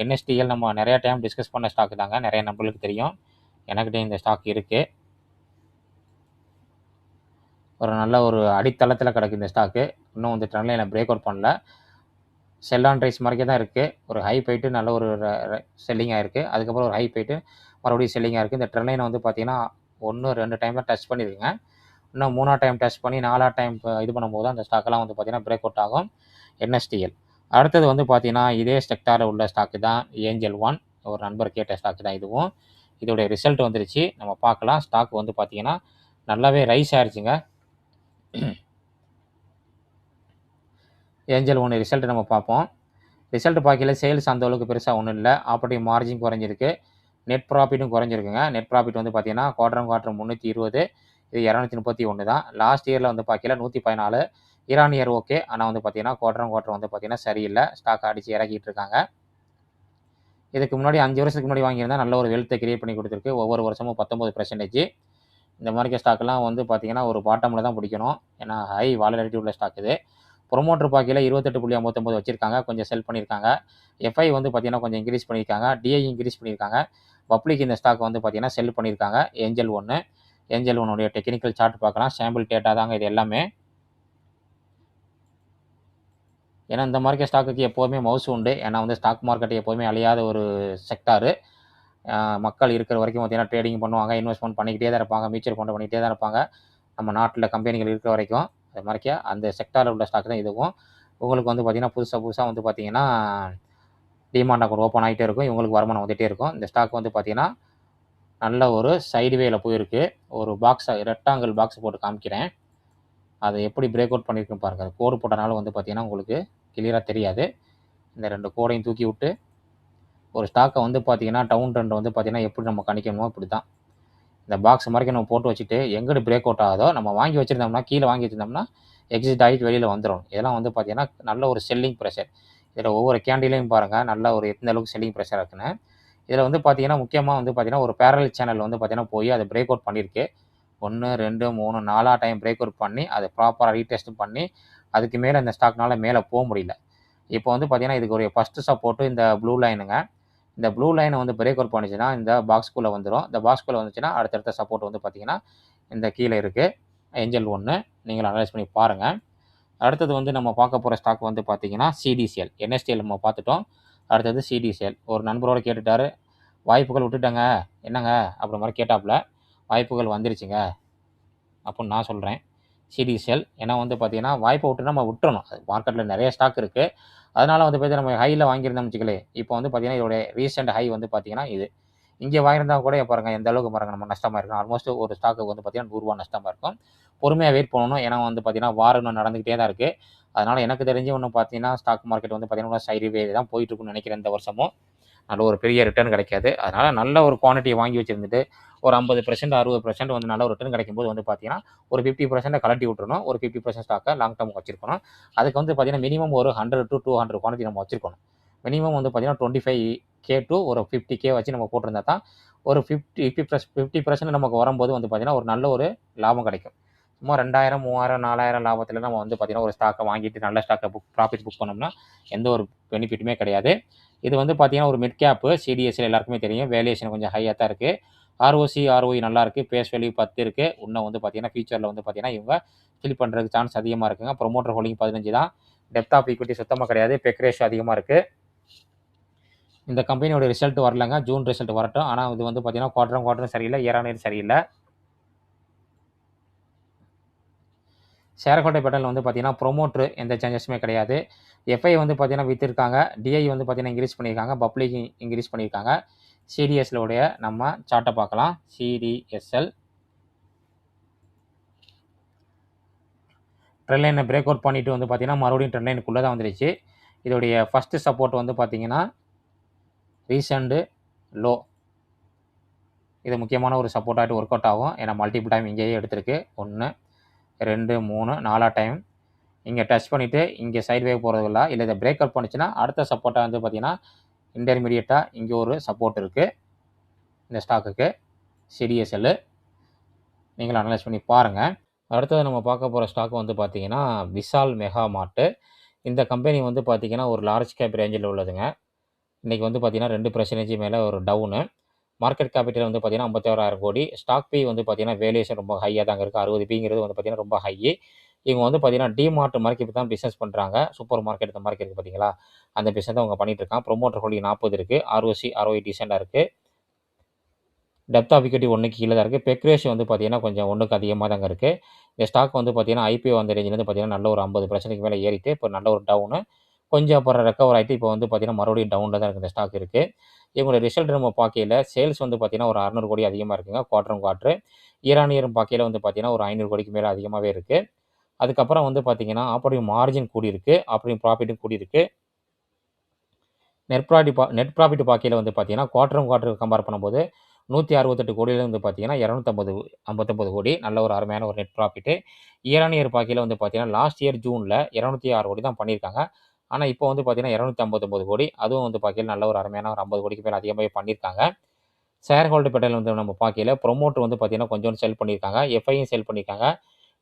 என்எஸ்டிஎல் நம்ம நிறைய டைம் டிஸ்கஸ் பண்ண ஸ்டாக் தாங்க. நிறைய நம்பர்களுக்கு தெரியும். எனக்கிட்டே இந்த ஸ்டாக் இருக்குது. ஒரு நல்ல ஒரு அடித்தளத்தில் கிடக்கு இந்த ஸ்டாக்கு. இன்னும் வந்து ட்ரெண்ட் லைனை பிரேக் அவுட் பண்ணல. செல் ஆன் ரைஸ் மாதிரிக்கே தான் இருக்குது. ஒரு ஹை போயிட்டு நல்ல ஒரு செல்லிங் ஆகிருக்கு. அதுக்கப்புறம் ஒரு ஹை போயிட்டு மறுபடியும் செல்லிங் ஆகிருக்கு. இந்த ட்ரெண்ட் லைனை வந்து பார்த்தீங்கன்னா 1, 2 டைமில் டச் பண்ணியிருக்குங்க. இன்னும் 3ஆவது டைம் டச் பண்ணி 4ஆவது டைம் இது பண்ணும்போது அந்த ஸ்டாக்கெல்லாம் வந்து பார்த்தீங்கன்னா பிரேக் அவுட் ஆகும். என்எஸ்டிஎல். அடுத்தது வந்து பார்த்தீங்கன்னா இதே செக்டாரில் உள்ள ஸ்டாக்கு தான் ஏஞ்சல் ஒன். ஒரு நண்பர் கேட்ட ஸ்டாக்கு தான் இதுவும். இதோடைய ரிசல்ட் வந்துருச்சு, நம்ம பார்க்கலாம். ஸ்டாக் வந்து பார்த்தீங்கன்னா நல்லாவே ரைஸ் ஆயிடுச்சுங்க. ஏஞ்சல் ஒன்று ரிசல்ட் நம்ம பார்ப்போம். ரிசல்ட் பார்க்கல சேல்ஸ் அந்த அளவுக்கு பெருசாக ஒன்றும் இல்லை. ஆப்பரேட்டிங் மார்ஜின் குறைஞ்சிருக்கு. நெட் ப்ராஃபிட்டும் குறைஞ்சிருக்குங்க. நெட் ப்ராஃபிட் வந்து பார்த்தீங்கன்னா குவார்ட்டர் 320, இது 231 தான். லாஸ்ட் இயரில் வந்து பார்க்கல 114. Year on year okay. ஆனால் வந்து பார்த்தீங்கன்னா குவார்ட்டர் வந்து பார்த்தீங்கன்னா சரியில்லை. ஸ்டாக் அடித்து இறக்கிட்டு இருக்காங்க. இதுக்கு முன்னாடி 5 வருஷத்துக்கு முன்னாடி வாங்கியிருந்தால் நல்ல ஒரு வெல்த்தை கிரியேட் பண்ணி கொடுத்துருக்கு. ஒவ்வொரு வருஷமும் 19%. இந்த மாதிரி ஸ்டாக்கெல்லாம் வந்து பார்த்தீங்கன்னா ஒரு பாட்டமில் தான் பிடிக்கணும். ஏன்னா ஹை வாலட்டிலிட்டி உள்ள ஸ்டாக் இது. ப்ரொமோட்டர் பாக்கியில் 28.59 வச்சுருக்காங்க. கொஞ்சம் செல் பண்ணியிருக்காங்க. எஃப்ஐ வந்து பார்த்தீங்கன்னா கொஞ்சம் இன்க்ரீஸ் பண்ணியிருக்காங்க. டிஐ இன்க்ரீஸ் பண்ணியிருக்காங்க. பப்ளிக் இந்த ஸ்டாக் வந்து பார்த்தீங்கன்னா செல் பண்ணியிருக்காங்க. ஏஞ்சல் ஒன்னுடைய டெக்னிக்கல் சார்ட் பார்க்கலாம். சாம்பிள் டேட்டா தாங்க இது எல்லாமே. ஏன்னா இந்த மாதிரி ஸ்டாக்குக்கு எப்போதுமே மவுஸ் உண்டு. ஏன்னா வந்து ஸ்டாக் மார்க்கெட் எப்போதுமே அழியாத ஒரு செக்டாரு. மக்கள் இருக்கிற வரைக்கும் பார்த்தீங்கன்னா ட்ரேடிங் பண்ணுவாங்க, இன்வெஸ்ட்மெண்ட் பண்ணிக்கிட்டே தான் இருப்பாங்க, மியூச்சுவல் ஃபண்ட் பண்ணிக்கிட்டே தான் இருப்பாங்க. நம்ம நாட்டில் கம்பெனிகள் இருக்கிற வரைக்கும். அது மாதிரிக்கே அந்த செக்டாரில் உள்ள ஸ்டாக் தான் இதுவும். உங்களுக்கு வந்து பார்த்தீங்கன்னா புதுசாக வந்து பார்த்தீங்கன்னா டிமாண்ட் அக்கௌண்ட் ஓப்பன் ஆகிட்டே இருக்கும். இவங்களுக்கு வருமானம் வந்துகிட்டே இருக்கும். இந்த ஸ்டாக் வந்து பார்த்தீங்கன்னா நல்ல ஒரு சைடு வேல போயிருக்கு. ஒரு ரெக்டாங்கிள் பாக்ஸ் போட்டு காமிக்கிறேன். அதை எப்படி பிரேக் அவுட் பண்ணியிருக்குன்னு பாருங்கள். கோடு போட்டனால வந்து பார்த்தீங்கன்னா உங்களுக்கு கிளியராக தெரியாது. இந்த 2 கோடையும் தூக்கி விட்டு ஒரு ஸ்டாக்கை வந்து பார்த்தீங்கன்னா டவுன் ட்ரெண்ட் வந்து பார்த்தீங்கன்னா எப்படி நம்ம கணிக்கணுமோ இப்படி தான். இந்த பாக்ஸ் மாதிரி நம்ம போட்டு வச்சுட்டு எங்கிட்டு பிரேக் அவுட் ஆகுதோ நம்ம வாங்கி வச்சுருந்தோம்னா கீழே வாங்கி வச்சுருந்தோம்னா எக்ஸிட் ஆகிட்டு வெளியில் வந்துடும். இதெல்லாம் வந்து பார்த்தீங்கன்னா நல்ல ஒரு செல்லிங் ப்ரெஷர். இதில் ஒவ்வொரு கேண்டிலையும் பாருங்கள் நல்ல ஒரு எந்த அளவுக்கு செல்லிங் ப்ரெஷர் இருக்குன்னு. இதில் வந்து பார்த்தீங்கன்னா முக்கியமாக வந்து பார்த்தீங்கன்னா ஒரு பேரல் சேனல் வந்து பார்த்தீங்கன்னா போய் அதை பிரேக் அவுட் பண்ணியிருக்கு. 1, 2, 3, 4 டைம் பிரேக் அவுட் பண்ணி அதை ப்ராப்பராக ரீடெஸ்ட் பண்ணி அதுக்கு மேலே இந்த ஸ்டாக்னால் மேலே போக முடியல. இப்போ வந்து பார்த்தீங்கன்னா இதுக்கு ஒரு ஃபஸ்ட்டு சப்போர்ட்டு இந்த ப்ளூ லைனுங்க. இந்த ப்ளூ லைனை வந்து பிரேக் அவுட் பண்ணிச்சுன்னா இந்த பாக்ஸ்குள்ளே வந்துடும். இந்த பாக்ஸ்குள்ளே வந்துச்சுன்னா அடுத்தடுத்த சப்போர்ட் வந்து பார்த்தீங்கன்னா இந்த கீழே இருக்குது ஏஞ்சல் ஒன்று, நீங்கள் அனலைஸ் பண்ணி பாருங்கள். அடுத்தது வந்து நம்ம பார்க்க போகிற ஸ்டாக் வந்து பார்த்தீங்கன்னா சிடிசிஎல். என்எஸ்டிஎல் நம்ம பார்த்துட்டோம். அடுத்தது சிடிசிஎல். ஒரு நண்பரோட கேட்டுட்டாரு, வாய்ப்புகள் விட்டுட்டாங்க என்னங்க அப்படி மாதிரி கேட்டாப்புல. வாய்ப்புகள் வந்துருச்சுங்க அப்படின்னு நான் சொல்கிறேன். சிடிசிஎல் ஏன்னா வந்து பார்த்தீங்கன்னா வாய்ப்பை விட்டு நம்ம விட்டுறணும். அது மார்க்கெட்டில் நிறைய ஸ்டாக் இருக்குது. அதனால் வந்து பார்த்தீங்கன்னா நம்ம ஹையில் வாங்கியிருந்தோம் வச்சுக்கலே, இப்போ வந்து பார்த்தீங்கன்னா இதோடைய ரீசெண்ட் ஹை வந்து பார்த்தீங்கன்னா இது. இங்கே வாங்கியிருந்தா கூட பாருங்கள் எந்த அளவுக்கு பாருங்கள் நம்ம நஷ்டமாக இருக்கும். ஆல்மோஸ்ட் ஒரு ஸ்டாக்கு வந்து பார்த்தீங்கன்னா ₹100 நஷ்டமாக இருக்கும். பொறுமையாக வெயிட் பண்ணணும். ஏன்னா வந்து பார்த்தீங்கன்னா வாரம் இன்னும் நடந்துக்கிட்டே தான் இருக்குது. அதனால் எனக்கு தெரிஞ்சு இன்னும் பார்த்தீங்கன்னா ஸ்டாக் மார்க்கெட் வந்து பார்த்தீங்கன்னா சைட்வே தான் போயிட்டுருக்குன்னு நினைக்கிறேன் இந்த வருஷமும். நல்ல ஒரு பெரிய ரிட்டர்ன் கிடைக்காது. அதனால் நல்ல ஒரு குவான்டிட்டியை வாங்கி வச்சுருந்துட்டு ஒரு 50% 60% வந்து நல்ல ஒரு ரிட்டர்ன் கிடைக்கும்போது வந்து பார்த்தீங்கன்னா ஒரு 50% கலட்டி விட்டுறணும். ஒரு 50% ஸ்டாக்கை லாங் டேர்ம் வச்சிருக்கணும். அதுக்கு வந்து பார்த்தீங்கன்னா மினிமம் ஒரு 100 to 200 குவான்டிட்டி நம்ம வச்சிருக்கணும். மினிமம் வந்து பார்த்தீங்கன்னா 25K to ஒரு 50K வச்சு நம்ம போட்டிருந்தா தான் ஒரு 50% நமக்கு வரும்போது வந்து பார்த்தீங்கன்னா ஒரு நல்ல ஒரு லாபம் கிடைக்கும். சும்மா 2000 3000 4000 லாபத்தில் நம்ம வந்து பார்த்தீங்கன்னா ஒரு ஸ்டாக்கை வாங்கிட்டு நல்ல ஸ்டாக்கை ப்ராஃபிட் புக் பண்ணோம்னா எந்த ஒரு பெனிஃபிட்டுமே கிடையாது. இது வந்து பார்த்தீங்கன்னா ஒரு மிட் கேப்பு. சிடிஎஸ்ல எல்லாருக்குமே தெரியும். வேல்யூவேஷன் கொஞ்சம் ஹையாக தான் இருக்குது. ஆர்ஓசி ஆர்ஓஇ நல்லா இருக்குது. பேஸ் வேல்யூ 10 இருக்குது. இன்னும் வந்து பார்த்தீங்கன்னா ஃபியூச்சரில் வந்து பார்த்தீங்கன்னா இவங்க ஃபில் பண்ணுறதுக்கு சான்ஸ் அதிகமாக இருக்குங்க. ப்ரொமோட்டர் ஹோல்டிங் 15 தான். டெப்த் ஆஃப் ஈக்விட்டி சுத்தமாக கிடையாது. பெக் ரேஷியோ அதிகமாக இருக்குது. இந்த கம்பெனியோட ரிசல்ட் வரலங்க. ஜூன் ரிசல்ட் வரட்டும். ஆனால் இது வந்து பார்த்தீங்கன்னா குவார்டரும் சரியில்லை, இயர் ஆன் இயர் சரியில்லை. ஷேர் ஹோல்டர் பேட்டர்ல வந்து பார்த்தீங்கன்னா ப்ரொமோட்டர் எந்த சேஞ்சஸுமே கிடையாது. எஃப்ஐ வந்து பார்த்தீங்கன்னா விற்றுருக்காங்க. டிஐ வந்து பார்த்தீங்கன்னா இன்க்ரீஸ் பண்ணியிருக்காங்க. பப்ளிக் இன்க்ரீஸ் பண்ணியிருக்காங்க. சிடிஎஸ்லோடைய நம்ம சார்ட்டை பார்க்கலாம். சிடிஎஸ்எல் ட்ரெண்ட் லைனை பிரேக் அவுட் பண்ணிட்டு வந்து பார்த்தீங்கன்னா மறுபடியும் ட்ரெண்ட் லைனுக்குள்ளே தான் வந்துருச்சு. இதோடைய ஃபஸ்ட்டு சப்போர்ட் வந்து பார்த்தீங்கன்னா ரீசெண்டு லோ. இது முக்கியமான ஒரு சப்போர்ட்டாகிட்டு ஒர்க் அவுட் ஆகும். ஏன்னா மல்டிபிள் டைம் இங்கேயே எடுத்திருக்கு. 1 2 3 4 டைம் இங்கே டச் பண்ணிவிட்டு இங்கே சைட் வேவ் போகிறதில்ல. இல்லை இதை பிரேக் அவுட் பண்ணிச்சுன்னா அடுத்த சப்போர்ட்டாக வந்து பார்த்தீங்கன்னா இன்டர்மீடியட்டாக இங்கே ஒரு சப்போர்ட் இருக்குது இந்த ஸ்டாக்குக்கு. சிடிஎஸ்எல் நீங்கள் அனலைஸ் பண்ணி பாருங்கள். அடுத்தது நம்ம பார்க்க போகிற ஸ்டாக் வந்து பார்த்தீங்கன்னா விஷால் மெகா மார்ட்டு. இந்த கம்பெனி வந்து பார்த்தீங்கன்னா ஒரு லார்ஜ் கேப் ரேஞ்சில் உள்ளதுங்க. இன்றைக்கி வந்து பார்த்தீங்கன்னா 2% மேலே ஒரு டவுனு. மார்க்கெட் கேபிட்டல் வந்து பார்த்தீங்கன்னா 51,000 கோடி. ஸ்டாக் பி வந்து பார்த்தீங்கன்னா வேல்யூஷன் ரொம்ப ஹையாக தாங்க இருக்குது. 60 பிங்கிறது வந்து பார்த்தீங்கன்னா ரொம்ப ஹை. இவங்க வந்து பார்த்தீங்கன்னா டிமார்ட் மார்க்கெட் தான் பிஸ்னஸ் பண்ணுறாங்க. சூப்பர் மார்க்கெட் இந்த மார்க்கெட் இருக்குது பார்த்தீங்களா, அந்த பிஸ்னஸ் தான் அவங்க பண்ணிட்டு இருக்காங்க. ப்ரொமோட்டர் ஹோல்டிங் 40 இருக்குது. ஆர்ஓசி ஆர்ஓஇ டீசெண்டாக இருக்குது. டெப்த் ஆஃப் ஈக்விட்டி 1க்கு கீழே தான் இருக்குது. பெக் ரேஷியோ வந்து பார்த்தீங்கன்னா கொஞ்சம் 1க்கு அதிகமாக தாங்க இருக்குது. இந்த ஸ்டாக் வந்து பார்த்தீங்கன்னா ஐபிஓ அந்த ரேஞ்சிலேருந்து பார்த்தீங்கன்னா நல்ல ஒரு 50%க்கு மேலே ஏறிட்டு இப்போ நல்ல ஒரு டவுனு. கொஞ்சம் அப்புறம் ரெக்கவர் ஆகிட்டு இப்போ வந்து பார்த்தீங்கன்னா மறுபடியும் டவுனில் தான் இருக்குது இந்த ஸ்டாக் இருக்குது. இவங்களோட ரிசல்ட் நம்ம பார்க்கையில் சேல்ஸ் வந்து பார்த்தீங்கன்னா ஒரு 600 கோடி அதிகமாக இருக்குங்க. குவார்ட்ரு இயர் ஆன் இயரும் பார்க்கையில் வந்து பார்த்தீங்கன்னா ஒரு 500 கோடிக்கு மேலே அதிகமாகவே இருக்குது. அதுக்கப்புறம் வந்து பார்த்தீங்கன்னா ஆப்பரேட்டிங் மார்ஜின் கூடியிருக்கு. ஆப்பரேட்டிங் ப்ராஃபிட்டும் கூடியிருக்கு. நெட் ப்ராஃபிட் பார்க்கையில் வந்து பார்த்தீங்கன்னா குவார்ட்டர் கம்பேர் பண்ணும்போது 168 கோடியில வந்து பார்த்தீங்கன்னா 259 கோடி. நல்ல ஒரு அருமையான ஒரு net profit. Year on year பார்க்கையில் வந்து பார்த்தீங்கன்னா லாஸ்ட் இயர் ஜூனில் 206 கோடி தான் பண்ணியிருக்காங்க. ஆனால் இப்போ வந்து பார்த்தீங்கன்னா 259 கோடி. அதுவும் வந்து பார்க்கையில் நல்ல ஒரு அருமையான ஒரு 50 கோடிக்கு மேலே அதிகமாகவே பண்ணியிருக்காங்க. ஷேர் ஹோல்டர் பேட்டர்ல வந்து நம்ம பார்க்கையில் ப்ரொமோட்டர் வந்து பார்த்தீங்கன்னா கொஞ்சோண்டு செல் பண்ணியிருக்காங்க. எஃப்ஐயும் செல் பண்ணியிருக்காங்க.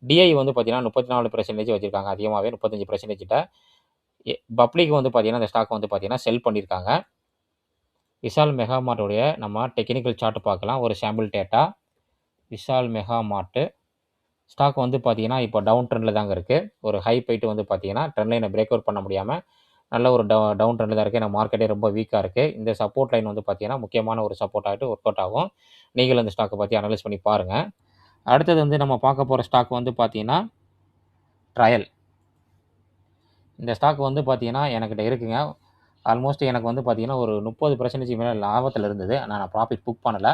டிஐ வந்து பார்த்தீங்கன்னா 34% வச்சுருக்காங்க. அதிகமாகவே 35% கிட்ட. பப்ளிக் வந்து பார்த்தீங்கன்னா இந்த ஸ்டாக் வந்து பார்த்தீங்கன்னா செல் பண்ணியிருக்காங்க. விஷால் மெகா மார்ட்டுடைய நம்ம டெக்னிக்கல் சார்ட் பார்க்கலாம். ஒரு sample data. Vishal mega mart stock வந்து பார்த்தீங்கன்னா இப்போ டவுன் ட்ரெண்டில் தாங்க இருக்குது. ஒரு ஹை போயிட்டு வந்து பார்த்தீங்கன்னா ட்ரெண்ட் லைனை பிரேக் அவுட் பண்ண முடியாமல் நல்ல ஒரு டவுன் ட்ரெண்டில் தான் இருக்குது. ஏன்னா மார்க்கெட்டே ரொம்ப வீக்காக இருக்குது. இந்த சப்போர்ட் லைன் வந்து பார்த்தீங்கன்னா முக்கியமான ஒரு சப்போர்ட் ஆகிட்டு ஒர்க் அவுட் ஆகும். நீங்கள் இந்த ஸ்டாக்கை பற்றி அனலைஸ் பண்ணி பாருங்கள். அடுத்தது வந்து நம்ம பார்க்க போகிற ஸ்டாக் வந்து பார்த்தீங்கன்னா ட்ரையல். இந்த ஸ்டாக் வந்து பார்த்தீங்கன்னா என்கிட்ட இருக்குங்க. ஆல்மோஸ்ட் எனக்கு வந்து பார்த்தீங்கன்னா ஒரு 30% மேலே லாபத்தில் இருந்தது. ஆனால் நான் ப்ராஃபிட் புக் பண்ணலை.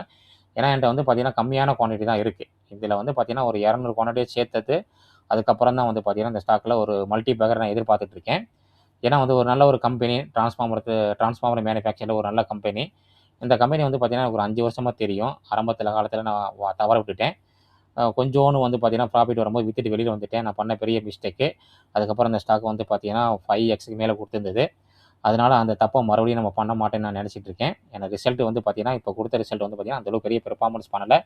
ஏன்னா என்கிட்ட வந்து பார்த்தீங்கன்னா கம்மியான குவான்டிட்டி தான் இருக்குது. இதில் வந்து பார்த்தீங்கன்னா ஒரு 200 குவான்டிட்டியை சேர்த்தது. அதுக்கப்புறம் தான் வந்து பார்த்தீங்கன்னா இந்த ஸ்டாக்கில் ஒரு மல்டி பேக்கர் நான் எதிர்பார்த்துட்ருக்கேன். ஏன்னா வந்து ஒரு நல்ல ஒரு கம்பெனி டிரான்ஸ்ஃபார்மர் மேனுஃபேக்சரில் ஒரு நல்ல கம்பெனி. இந்த கம்பெனி வந்து பார்த்தீங்கன்னா ஒரு 5 வருஷமாக தெரியும். ஆரம்பத்தில் காலத்தில் நான் தவற விட்டுட்டேன். கொஞ்சோன்னு வந்து பார்த்தீங்கன்னா ப்ராஃபிட் வரும்போது விற்றுட்டு வெளியில் வந்துட்டேன். நான் பண்ண பெரிய மிஸ்டேக்கு. அதுக்கப்புறம் இந்த ஸ்டாக் வந்து பார்த்தீங்கன்னா 5xக்கு மேலே கொடுத்துருந்தது. அதனால் அந்த தப்பை மறுபடியும் நம்ம பண்ண மாட்டேன்னு நான் நினச்சிட்டு இருக்கேன். எனக்கு ரிசல்ட் வந்து பார்த்தீங்கன்னா இப்போ கொடுத்த ரிசல்ட் வந்து பார்த்தீங்கன்னா அந்தளவுக்கு பெரிய பெர்ஃபார்மன்ஸ் பண்ணலை.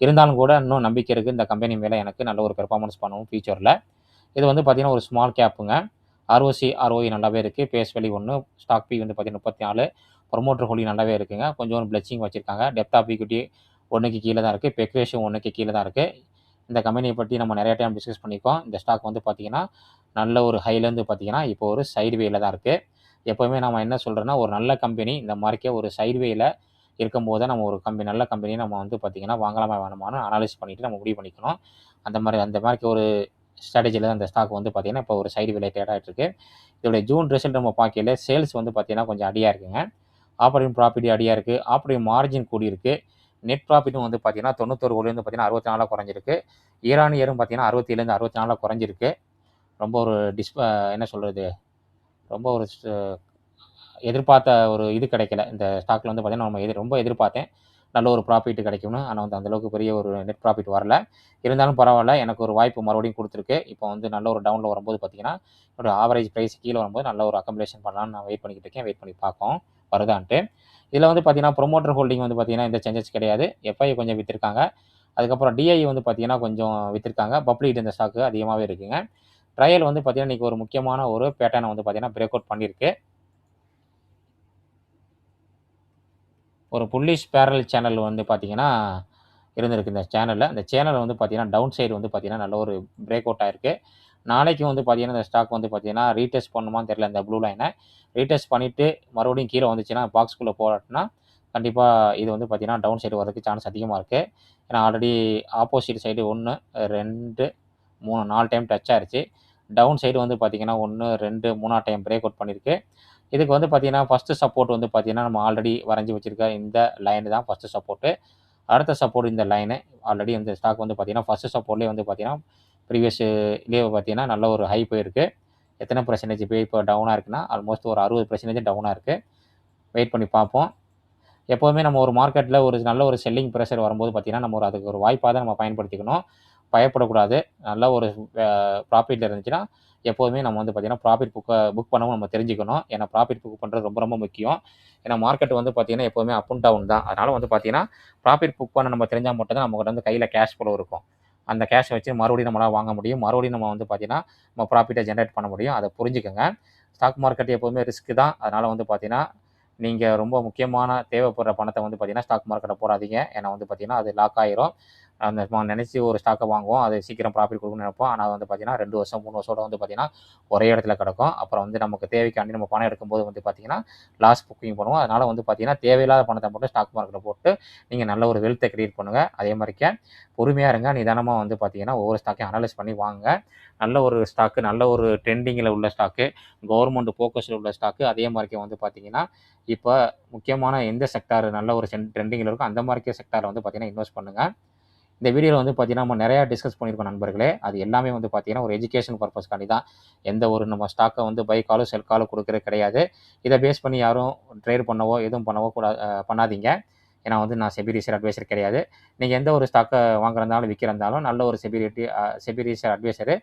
இருந்தாலும் கூட இன்னும் நம்பிக்கை இருக்குது இந்த கம்பெனி மேலே எனக்கு நல்ல ஒரு பெர்ஃபார்மன்ஸ் பண்ணுவோம் ஃபியூச்சரில். இது வந்து பார்த்தீங்கன்னா ஒரு ஸ்மால் கேப்புங்க. ஆர்ஓசி ஆர்ஓஇ நல்லாவே இருக்குது. Base value 1. ஸ்டாக் பி வந்து பார்த்தீங்கன்னா 34. ப்ரொமோட்டர் ஹோல்டிங் நல்லாவே இருக்குங்க. கொஞ்சம் பிளச்சிங் வச்சுருக்காங்க. டெப்த் ஆஃப் ஈக்விட்டி 1க்கு கீழே தான் இருக்குது. பெக் ரேஷியோ 1க்கு கீழே தான் இருக்குது. இந்த கம்பெனியை பற்றி நம்ம நிறைய டைம் டிஸ்கஸ் பண்ணியிருக்கோம். இந்த ஸ்டாக் வந்து பார்த்திங்கன்னா நல்ல ஒரு ஹைலேருந்து பார்த்திங்கன்னா இப்போ ஒரு சைட்வேல தான் இருக்குது. எப்போவுமே நம்ம என்ன சொல்கிறோன்னா, ஒரு நல்ல கம்பெனி இந்த மார்க்கே ஒரு சைட்வேல இருக்கும்போது தான் நம்ம ஒரு நல்ல கம்பெனியை நம்ம வந்து பார்த்திங்கன்னா வாங்கலாமா வேணாமான்னு அனலைஸ் பண்ணிவிட்டு நம்ம முடிவு பண்ணிக்கணும். அந்த மாதிரிக்கு ஒரு ஸ்ட்ராட்டஜியில் தான் இந்த ஸ்டாக் வந்து பார்த்திங்கன்னா இப்போ ஒரு சைட்வேல ட்ரேட் ஆகிட்டுருக்கு. இதோடைய ஜூன் ரிசல்ட் நம்ம பார்க்கையில சேல்ஸ் வந்து பார்த்திங்கன்னா கொஞ்சம் அடியாக இருக்குங்க. ஆப்பரேட்டிங் ப்ராஃபிட் அடியாக இருக்குது. ஆப்பரேட்டிங் மார்ஜின் கூடியிருக்கு. நெட் ப்ராஃபிட்டும் வந்து பார்த்திங்கன்னா 91 கோடியிலேருந்து பார்த்திங்கன்னா 64 குறைஞ்சிருக்கு. இயர் ஆன் இயரும் பார்த்திங்கன்னா 67லேருந்து 64 குறைஞ்சிருக்கு. ரொம்ப ஒரு என்ன சொல்கிறது, ரொம்ப ஒரு எதிர்பார்த்த ஒரு இது கிடைக்கல. இந்த ஸ்டாக்கில் வந்து பார்த்திங்கன்னா நம்ம ரொம்ப எதிர்பார்த்தேன் நல்ல ஒரு ப்ராஃபிட் கிடைக்கும்னு. ஆனால் வந்து அந்தளவுக்கு பெரிய ஒரு நெட் ப்ராஃபிட் வரல. இருந்தாலும் பரவாயில்ல, எனக்கு ஒரு வாய்ப்பு மறுபடியும் கொடுத்துருக்கு. இப்போ வந்து நல்ல ஒரு டவுனில் வரும்போது பார்த்திங்கன்னா ஒரு ஆவரேஜ் ப்ரைஸ் கீழே வரும்போது நல்ல ஒரு அக்கம்லேஷன் பண்ணலான்னு நான் வெயிட் பண்ணிக்கிட்டு இருக்கேன். வெயிட் பண்ணி பார்ப்போம் வருதான்ட்டு. இதில் வந்து பார்த்திங்கன்னா ப்ரொமோட்டர் ஹோல்டிங் வந்து பார்த்திங்கன்னா எந்த சேஞ்சஸ் கிடையாது. எஃப்ஐ கொஞ்சம் விற்றுருக்காங்க. அதுக்கப்புறம் டிஐ வந்து பார்த்திங்கன்னா கொஞ்சம் விற்றுருக்காங்க. பப்ளிக் இந்த ஸ்டாக்கு அதிகமாகவே இருக்குங்க. ட்ரையல் வந்து பார்த்திங்கன்னா இன்றைக்கி ஒரு முக்கியமான ஒரு பேட்டர்னை வந்து பார்த்திங்கன்னா பிரேக் அவுட் பண்ணியிருக்கு. ஒரு புல்லிஷ் பேரல் சேனல் வந்து பார்த்திங்கன்னா இருந்திருக்கு இந்த சேனலில். இந்த சேனலில் வந்து பார்த்திங்கன்னா டவுன் சைடு வந்து பார்த்திங்கன்னா நல்ல ஒரு பிரேக் அவுட் ஆகிருக்கு. நாளைக்கு வந்து பார்த்திங்கன்னா இந்த ஸ்டாக் வந்து பார்த்திங்கன்னா ரீடெஸ்ட் பண்ணுமான்னு தெரியல. இந்த ப்ளூ லைனை ரீடெஸ்ட் பண்ணிவிட்டு மறுபடியும் கீழே வந்துச்சுன்னா பாக்ஸ்குள்ளே போராட்டினா கண்டிப்பாக இது வந்து பார்த்திங்கன்னா டவுன் சைடு வரதுக்கு சான்ஸ் அதிகமாக இருக்குது. ஏன்னா already opposite side 1, 2, 3, 4 time touch ஆகிருச்சு. டவுன் சைடு வந்து பார்த்திங்கன்னா 1, 2, 3 டைம் பிரேக் அவுட் பண்ணியிருக்கு. இதுக்கு வந்து பார்த்திங்கன்னா ஃபஸ்ட்டு சப்போர்ட் வந்து பார்த்திங்கன்னா நம்ம ஆல்ரெடி வரைஞ்சி வச்சுருக்க இந்த லைனு தான் ஃபஸ்ட்டு சப்போர்ட்டு. அடுத்த சப்போர்ட் இந்த லைனு. ஆல்ரெடி இந்த ஸ்டாக் வந்து பார்த்திங்கன்னா ஃபஸ்ட்டு சப்போர்ட்லேயே வந்து பார்த்திங்கன்னா ப்ரீவியஸ் இதுலேயே பார்த்திங்கன்னா நல்ல ஒரு ஹை போயிருக்கு. எத்தனை பெர்சன்டேஜ் போய் இப்போ டவுனாக இருக்குன்னா ஆல்மோஸ்ட் ஒரு 60% டவுனாக இருக்குது. வெயிட் பண்ணி பார்ப்போம். எப்போவுமே நம்ம ஒரு மார்க்கெட்டில் ஒரு நல்ல ஒரு செல்லிங் ப்ரெஷர் வரும்போது பார்த்திங்கன்னா நம்ம அதுக்கு ஒரு வாய்ப்பாக தான் நம்ம பயன்படுத்திக்கணும். பயப்படக்கூடாது. நல்ல ஒரு ப்ராஃபிட்டில் இருந்துச்சுன்னா எப்போதுமே நம்ம வந்து பார்த்திங்கன்னா ப்ராஃபிட் புக் பண்ணவும் நம்ம தெரிஞ்சுக்கணும். ஏன்னா ப்ராஃபிட் புக் பண்ணுறது ரொம்ப ரொம்ப முக்கியம். ஏன்னா மார்க்கெட் வந்து பார்த்திங்கன்னா எப்போதுமே அப் அண்ட் டவுன் தான். அதனால் வந்து பார்த்திங்கன்னா ப்ராஃபிட் புக் பண்ண நம்ம தெரிஞ்சால் மட்டும் தான் நம்மகிட்ட வந்து கையில் கேஷ் ஃப்ளோ இருக்கும். அந்த கேஷை வச்சு மறுபடியும் நம்மளால் வாங்க முடியும். மறுபடியும் நம்ம வந்து பார்த்திங்கன்னா நம்ம ப்ராஃபிட்டை ஜென்ரேட் பண்ண முடியும். அதை புரிஞ்சுக்கோங்க. ஸ்டாக் மார்க்கெட் எப்போதுமே ரிஸ்க் தான். அதனால் வந்து பார்த்திங்கன்னா நீங்கள் ரொம்ப முக்கியமான தேவைப்படுற பணத்தை வந்து பார்த்திங்கன்னா ஸ்டாக் மார்க்கெட்டில் போடாதீங்க. ஏன்னா வந்து பார்த்திங்கன்னா அது லாக் ஆயிரும். அந்த நினச்சி ஒரு ஸ்டாக்கை வாங்குவோம். அது சீக்கிரம் ப்ராஃபிட் கொடுக்கணும்னு நினைப்போம். ஆனால் வந்து பார்த்திங்கன்னா 2 வருஷம் 3 வருஷோட வந்து பார்த்திங்கன்னா ஒரே இடத்துல கிடக்கும். அப்புறம் வந்து நமக்கு தேவைக்காண்டி நம்ம பணம் எடுக்கும்போது வந்து பார்த்திங்கன்னா லாஸ் புக்கிங் பண்ணுவோம். அதனால் வந்து பார்த்திங்கன்னா தேவையில்லாத பணத்தை மட்டும் ஸ்டாக் மார்க்கெட்டில் போட்டு நீங்கள் நல்ல ஒரு வெல்த்தை கிரியேட் பண்ணுங்கள். அதே மாதிரிக்க பொறுமையாக இருங்க. நிதானமாக வந்து பார்த்திங்கன்னா ஒவ்வொரு ஸ்டாக்கையும் அனலைஸ் பண்ணி வாங்க. நல்ல ஒரு ஸ்டாக்கு, நல்ல ஒரு ட்ரெண்டிங்கில் உள்ள ஸ்டாக்கு, கவர்மெண்ட் ஃபோக்கஸில் உள்ள ஸ்டாக்கு. அதே மாதிரிக்க வந்து பார்த்திங்கன்னா இப்போ முக்கியமான எந்த செக்டார் நல்ல ஒரு ட்ரெண்டிங்கில் இருக்கோ அந்த மாதிரிக்கே செக்டாரில் வந்து பார்த்திங்கன்னா இன்வெஸ்ட் பண்ணுங்கள். இந்த வீடியோவில் வந்து பார்த்திங்கன்னா நம்ம நிறையா டிஸ்கஸ் பண்ணியிருக்கோம் நண்பர்களே. அது எல்லாமே வந்து பார்த்திங்கன்னா ஒரு எஜுகேஷன் பர்பஸ்க்காண்டி தான். எந்த ஒரு நம்ம ஸ்டாக்கை வந்து பை காலோ செல் காலோ கொடுக்குறது கிடையாது. இதை பேஸ் பண்ணி யாரும் ட்ரேட் பண்ணவோ எதுவும் பண்ணாதீங்க. ஏன்னா வந்து நான் செபி ரிசர்ச் அட்வைசர் கிடையாது. நீங்கள் எந்த ஒரு ஸ்டாக்கை வாங்குறதாலும் விற்கிறதாலும் நல்ல ஒரு செபி ரிசர்ச் அட்வைசரு,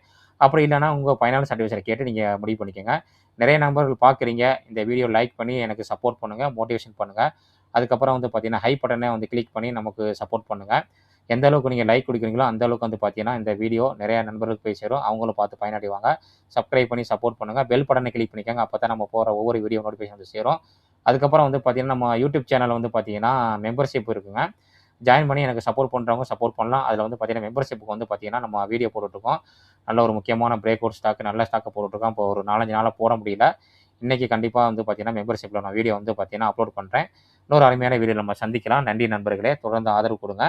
அப்படி இல்லைனா உங்கள் ஃபைனான்ஸ் அட்வைசரை கேட்டு நீங்கள் முடிவு பண்ணிக்கோங்க. நிறைய நண்பர்கள் பார்க்குறீங்க. இந்த வீடியோ லைக் பண்ணி எனக்கு சப்போர்ட் பண்ணுங்கள், மோட்டிவேஷன் பண்ணுங்கள். அதுக்கப்புறம் வந்து பார்த்திங்கன்னா ஹை பட்டனை வந்து கிளிக் பண்ணி நமக்கு சப்போர்ட் பண்ணுங்கள். எந்த அளவுக்கு நீங்கள் லைக் கொடுக்குறீங்களோ அந்த அளவுக்கு வந்து பார்த்தீங்கன்னா இந்த வீடியோ நிறையா நண்பர்களுக்கு போய் சேரும். அவங்களும் பார்த்து பயனடைவாங்க. சப்ஸ்கிரைப் பண்ணி சப்போர்ட் பண்ணுங்கள். பெல் பட்டனை கிளிக் பண்ணிக்கோங்க. அப்போ தான் நம்ம போகிற ஒவ்வொரு வீடியோ நோட்டிஃபிகேஷன் வந்து சேரும். அதுக்கப்புறம் வந்து பார்த்திங்கன்னா நம்ம யூடியூப் சேனலில் வந்து பார்த்திங்கன்னா மெம்பர்ஷிப் இருக்குங்க. ஜாயின் பண்ணி எனக்கு சப்போர்ட் பண்ணுறவங்க சப்போர்ட் பண்ணலாம். அதில் வந்து பார்த்திங்கன்னா மெம்பர்ஷிப்புக்கு வந்து பார்த்திங்கன்னா நம்ம வீடியோ போட்டுட்ருக்கோம். நல்ல ஒரு முக்கியமான பிரேக் அவுட் ஸ்டாக்கு, நல்ல ஸ்டாக்கை போட்டுட்ருக்கோம். இப்போ ஒரு 4-5 நாளாக போட முடியல. இன்றைக்கி கண்டிப்பாக வந்து பார்த்திங்கன்னா மெம்பர்ஷிப்பில் நான் வீடியோ வந்து பார்த்திங்கன்னா அப்லோட் பண்ணுறேன். இன்னொரு அருமையான வீடியோ நம்ம சந்திக்கலாம். நன்றி நண்பர்களே. தொடர்ந்து ஆதரவு கொடுங்க.